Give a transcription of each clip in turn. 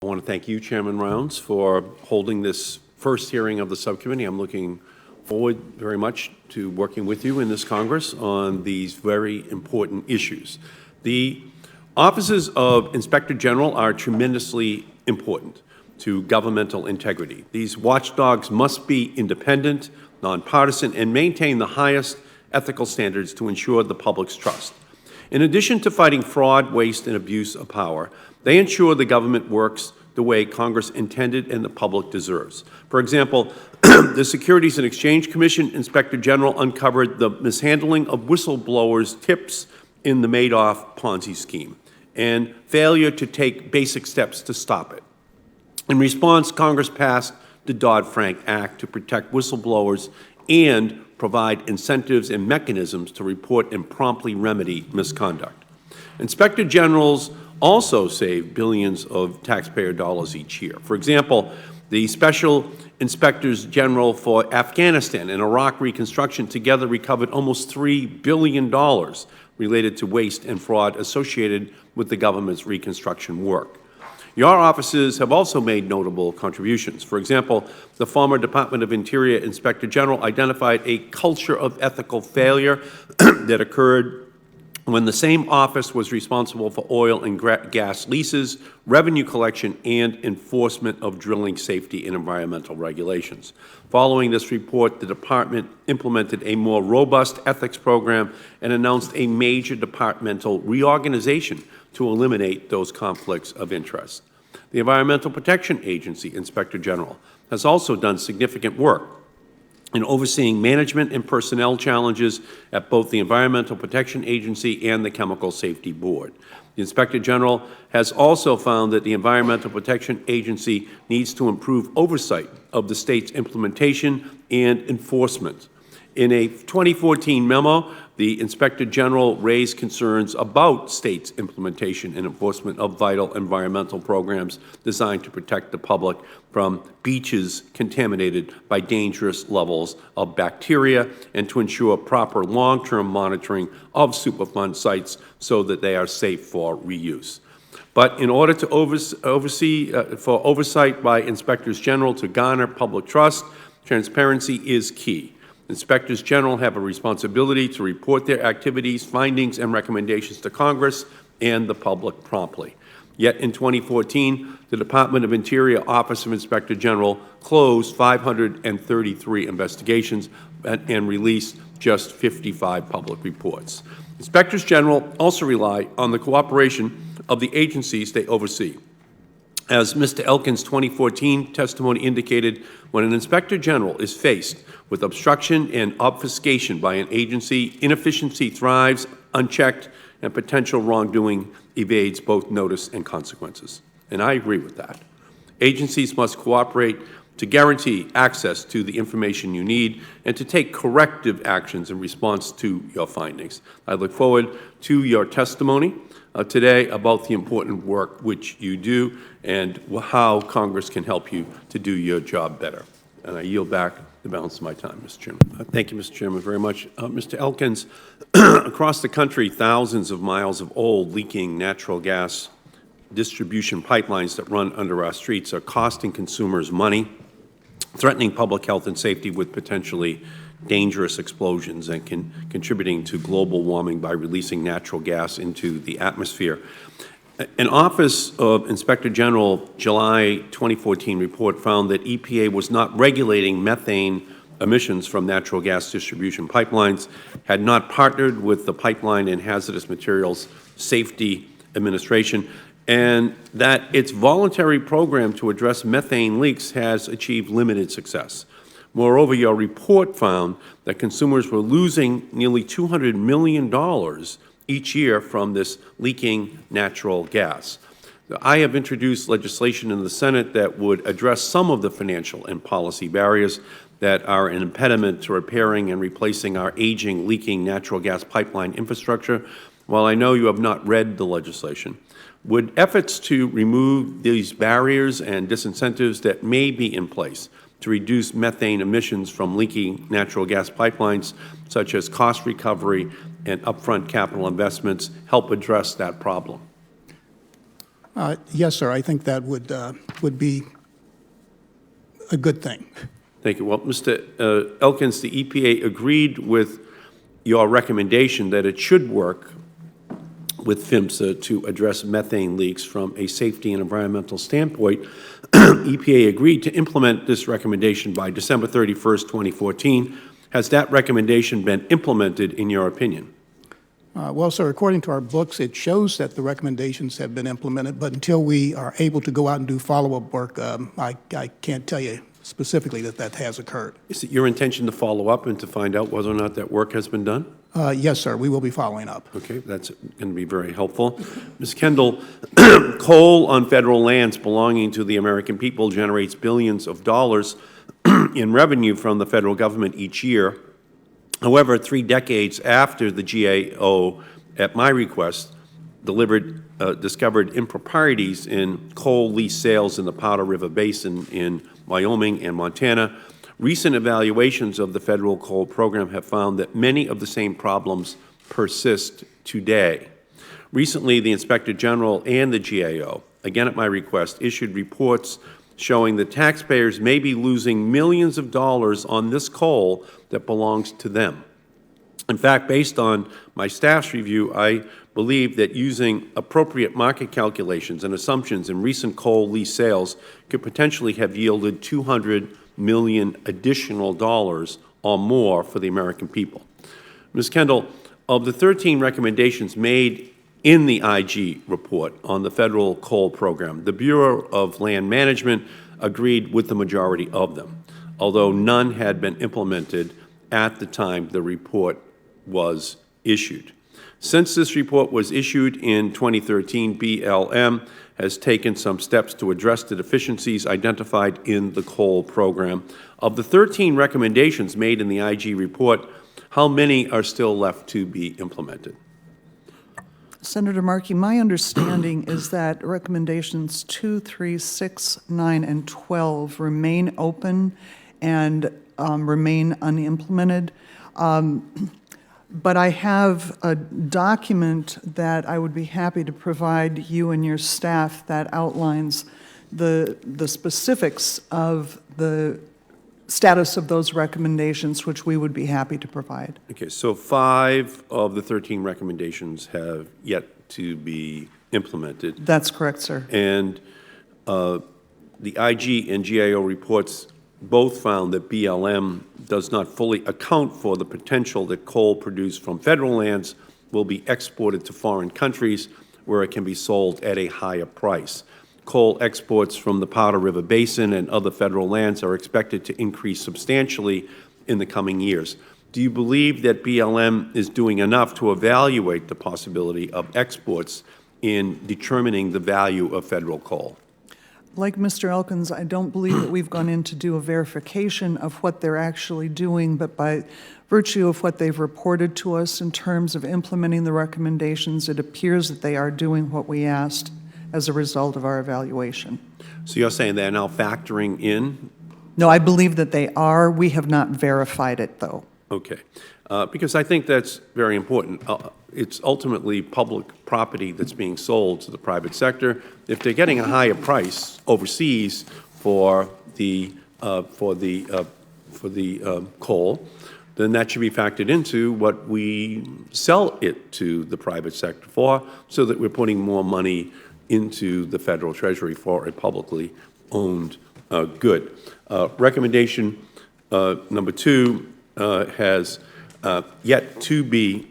I want to thank you, Chairman Rounds, for holding this first hearing of the subcommittee. I'm looking forward very much to working with you in this Congress on these very important issues. The offices of Inspector General are tremendously important to governmental integrity. These watchdogs must be independent, nonpartisan, and maintain the highest ethical standards to ensure the public's trust. In addition to fighting fraud, waste, and abuse of power, they ensure the government works the way Congress intended and the public deserves. For example, the Securities and Exchange Commission Inspector General uncovered the mishandling of whistleblowers' tips in the Madoff Ponzi scheme and failure to take basic steps to stop it. In response, Congress passed the Dodd-Frank Act to protect whistleblowers and provide incentives and mechanisms to report and promptly remedy misconduct. Inspector Generals also save billions of taxpayer dollars each year. For example, the Special Inspectors General for Afghanistan and Iraq reconstruction together recovered almost $3 billion related to waste and fraud associated with the government's reconstruction work. Your offices have also made notable contributions. For example, the former Department of Interior Inspector General identified a culture of ethical failure that occurred when the same office was responsible for oil and gas leases, revenue collection, and enforcement of drilling safety and environmental regulations. Following this report, the Department implemented a more robust ethics program and announced a major departmental reorganization to eliminate those conflicts of interest. The Environmental Protection Agency Inspector General has also done significant work in overseeing management and personnel challenges at both the Environmental Protection Agency and the Chemical Safety Board. The Inspector General has also found that the Environmental Protection Agency needs to improve oversight of the state's implementation and enforcement. In a 2014 memo, the Inspector General raised concerns about states' implementation and enforcement of vital environmental programs designed to protect the public from beaches contaminated by dangerous levels of bacteria and to ensure proper long-term monitoring of Superfund sites so that they are safe for reuse. But in order to for oversight by Inspectors General to garner public trust, transparency is key. Inspectors General have a responsibility to report their activities, findings, and recommendations to Congress and the public promptly. Yet in 2014, the Department of Interior Office of Inspector General closed 533 investigations and released just 55 public reports. Inspectors General also rely on the cooperation of the agencies they oversee. As Mr. Elkins' 2014 testimony indicated, when an Inspector General is faced with obstruction and obfuscation by an agency, inefficiency thrives unchecked and potential wrongdoing evades both notice and consequences. And I agree with that. Agencies must cooperate to guarantee access to the information you need and to take corrective actions in response to your findings. I look forward to your testimony today about the important work which you do and how Congress can help you to do your job better. And I yield back the balance of my time, Mr. Chairman. Thank you, Mr. Chairman, very much. Mr. Elkins, across the country, thousands of miles of old, leaking natural gas distribution pipelines that run under our streets are costing consumers money, threatening public health and safety with potentially dangerous explosions and contributing to global warming by releasing natural gas into the atmosphere. An Office of Inspector General July 2014 report found that EPA was not regulating methane emissions from natural gas distribution pipelines, had not partnered with the Pipeline and Hazardous Materials Safety Administration, and that its voluntary program to address methane leaks has achieved limited success. Moreover, your report found that consumers were losing nearly $200 million each year from this leaking natural gas. I have introduced legislation in the Senate that would address some of the financial and policy barriers that are an impediment to repairing and replacing our aging, leaking natural gas pipeline infrastructure. While I know you have not read the legislation, would efforts to remove these barriers and disincentives that may be in place to reduce methane emissions from leaking natural gas pipelines, such as cost recovery and upfront capital investments, help address that problem? Yes, sir. I think that would be a good thing. Thank you. Well, Mr. Elkins, the EPA agreed with your recommendation that it should work with PHMSA to address methane leaks from a safety and environmental standpoint. EPA agreed to implement this recommendation by December 31st, 2014. Has that recommendation been implemented, in your opinion? Well, sir, according to our books, it shows that the recommendations have been implemented, but until we are able to go out and do follow-up work, I can't tell you specifically that has occurred. Is it your intention to follow up and to find out whether or not that work has been done? Yes, sir. We will be following up. Okay, that's going to be very helpful. Ms. Kendall, coal on federal lands belonging to the American people generates billions of dollars in revenue from the federal government each year. However, 3 decades after the GAO, at my request, discovered improprieties in coal lease sales in the Powder River Basin in Wyoming and Montana, recent evaluations of the federal coal program have found that many of the same problems persist today. Recently, the Inspector General and the GAO, again at my request, issued reports showing that taxpayers may be losing millions of dollars on this coal that belongs to them. In fact, based on my staff's review, I believe that using appropriate market calculations and assumptions in recent coal lease sales could potentially have yielded $200 million additional dollars or more for the American people. Ms. Kendall, of the 13 recommendations made in the IG report on the federal coal program, the Bureau of Land Management agreed with the majority of them, although none had been implemented at the time the report was issued. Since this report was issued in 2013, BLM has taken some steps to address the deficiencies identified in the coal program. Of the 13 recommendations made in the IG report, how many are still left to be implemented? Senator Markey, my understanding is that recommendations 2, 3, 6, 9, and 12 remain open and remain unimplemented. But I have a document that I would be happy to provide you and your staff that outlines the specifics of the status of those recommendations, which we would be happy to provide. Okay, so 5 of the 13 recommendations have yet to be implemented. That's correct, sir. And the IG and GAO reports both found that BLM does not fully account for the potential that coal produced from federal lands will be exported to foreign countries where it can be sold at a higher price. Coal exports from the Powder River Basin and other federal lands are expected to increase substantially in the coming years. Do you believe that BLM is doing enough to evaluate the possibility of exports in determining the value of federal coal? Like Mr. Elkins, I don't believe that we've gone in to do a verification of what they're actually doing, but by virtue of what they've reported to us in terms of implementing the recommendations, it appears that they are doing what we asked as a result of our evaluation. So you're saying they're now factoring in? No, I believe that they are. We have not verified it, though. Okay. Because I think that's very important. It's ultimately public property that's being sold to the private sector. If they're getting a higher price overseas for the coal, then that should be factored into what we sell it to the private sector for, so that we're putting more money into the federal treasury for a publicly owned good. Recommendation number 2 has yet to be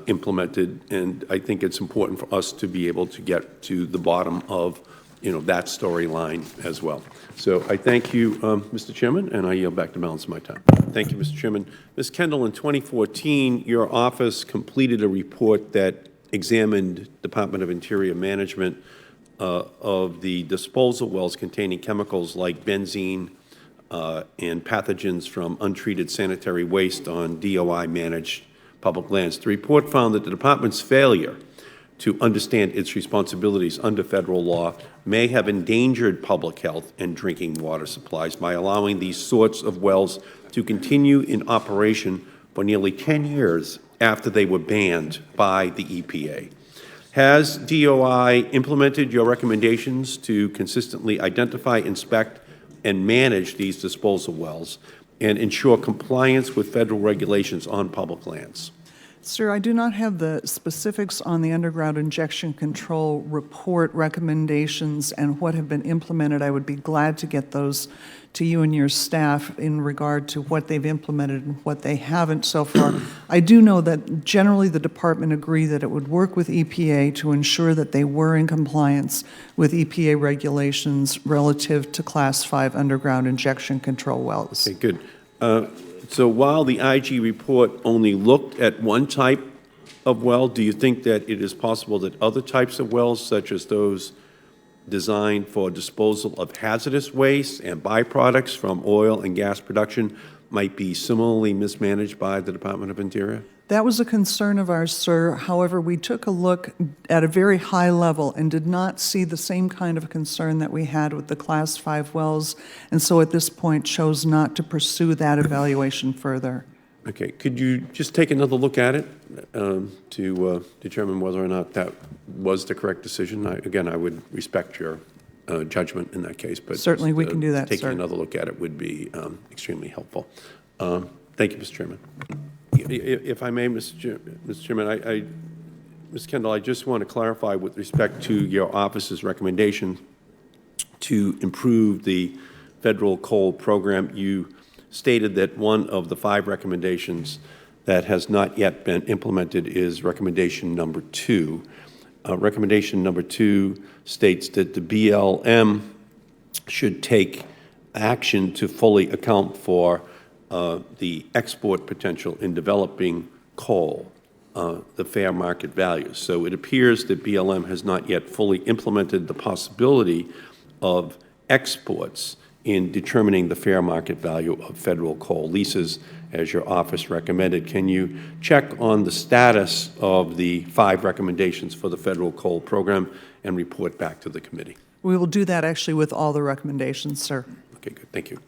implemented, and I think it's important for us to be able to get to the bottom of, that storyline as well. So I thank you, Mr. Chairman, and I yield back the balance of my time. Thank you, Mr. Chairman. Ms. Kendall, in 2014, your office completed a report that examined Department of Interior management of the disposal wells containing chemicals like benzene and pathogens from untreated sanitary waste on DOI-managed public lands. The report found that the Department's failure to understand its responsibilities under federal law may have endangered public health and drinking water supplies by allowing these sorts of wells to continue in operation for nearly 10 years after they were banned by the EPA. Has DOI implemented your recommendations to consistently identify, inspect, and manage these disposal wells and ensure compliance with federal regulations on public lands? Sir, I do not have the specifics on the underground injection control report recommendations and what have been implemented. I would be glad to get those to you and your staff in regard to what they've implemented and what they haven't so far. I do know that generally the department agreed that it would work with EPA to ensure that they were in compliance with EPA regulations relative to Class 5 underground injection control wells. Okay, good. So while the IG report only looked at one type of well, do you think that it is possible that other types of wells, such as those designed for disposal of hazardous waste and byproducts from oil and gas production, might be similarly mismanaged by the Department of Interior? That was a concern of ours, sir. However, we took a look at a very high level and did not see the same kind of concern that we had with the Class 5 wells, and so at this point chose not to pursue that evaluation further. Okay, could you just take another look at it to determine whether or not that was the correct decision? Again, I would respect your judgment in that case, but Certainly, we can do that, taking sir. another look at it would be extremely helpful. Thank you, Mr. Chairman. If I may, Mr. Chairman, Ms. Kendall, I just want to clarify with respect to your office's recommendation to improve the federal coal program. You stated that one of the 5 recommendations that has not yet been implemented is recommendation number 2. Recommendation number 2 states that the BLM should take action to fully account for the export potential in developing coal, the fair market value. So it appears that BLM has not yet fully implemented the possibility of exports in determining the fair market value of federal coal leases, as your office recommended. Can you check on the status of the 5 recommendations for the federal coal program and report back to the committee? We will do that actually with all the recommendations, sir. Okay, good. Thank you.